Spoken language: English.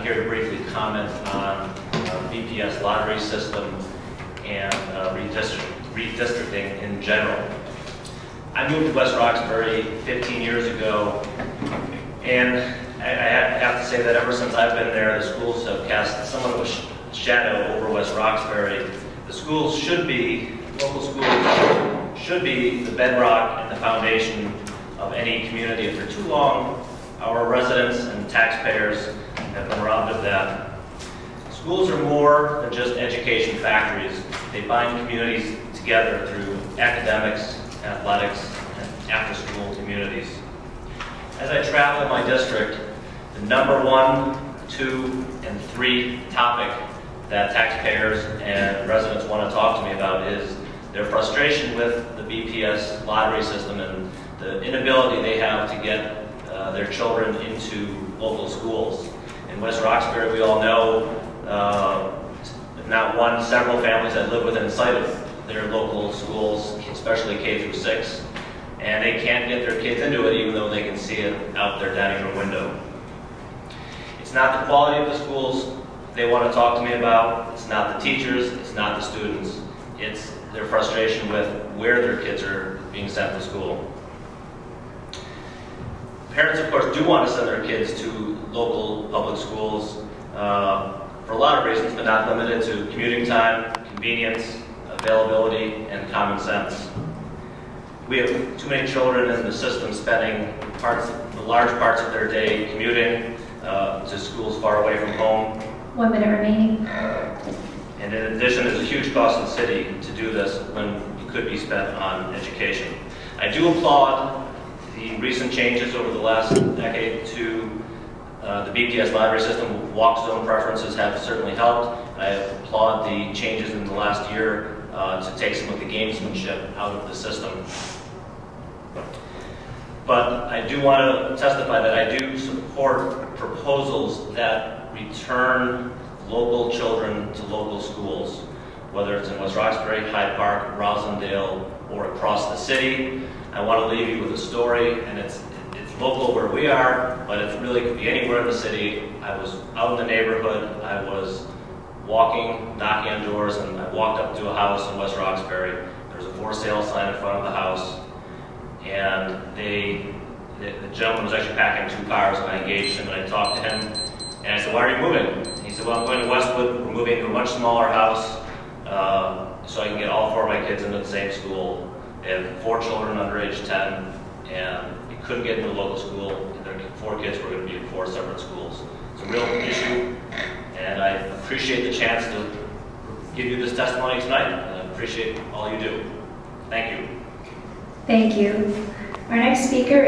here to briefly comment on BPS lottery system and redistricting in general. I moved to West Roxbury 15 years ago, and I have to say that ever since I've been there, the schools have cast somewhat of a shadow over West Roxbury. The schools should be, local schools should be the bedrock and the foundation of any community. And for too long, our residents and taxpayers have been robbed of that. Schools are more than just education factories. They bind communities together through academics, athletics, and after-school communities. As I travel in my district, the number 1, 2, and 3 topic that taxpayers and residents want to talk to me about is their frustration with the BPS lottery system and the inability they have to get their children into local schools. In West Roxbury, we all know, if not one, several families that live within sight of their local schools, especially K through 6, and they can't get their kids into it even though they can see it out their dining room window. It's not the quality of the schools they want to talk to me about, it's not the teachers, it's not the students, it's their frustration with where their kids are being sent to school. Parents, of course, do want to send their kids to local public schools for a lot of reasons, but not limited to commuting time, convenience, availability, and common sense. We have too many children in the system spending large parts of their day commuting to schools far away from home. 1 minute remaining. And in addition, there's a huge cost to the city to do this when it could be spent on education. I do applaud the recent changes over the last decade to the BPS lottery system. Walk zone preferences have certainly helped. I applaud the changes in the last year to take some of the gamesmanship out of the system. But I do want to testify that I do support proposals that return local children to local schools, whether it's in West Roxbury, Hyde Park, Rosendale, or across the city. I want to leave you with a story, and it's local where we are, but it really could be anywhere in the city. I was out in the neighborhood, I was walking, knocking on doors, and I walked up to a house in West Roxbury. There was a for sale sign in front of the house, and the gentleman was actually packing 2 cars, and I engaged him and I talked to him, and I said, "Why are you moving?" He said, "Well, I'm going to Westwood. We're moving to a much smaller house so I can get all 4 of my kids into the same school. They have 4 children under age 10, and they couldn't get into a local school. Their 4 kids were going to be in 4 separate schools." It's a real issue, and I appreciate the chance to give you this testimony tonight, and I appreciate all you do. Thank you. Thank you. Our next speaker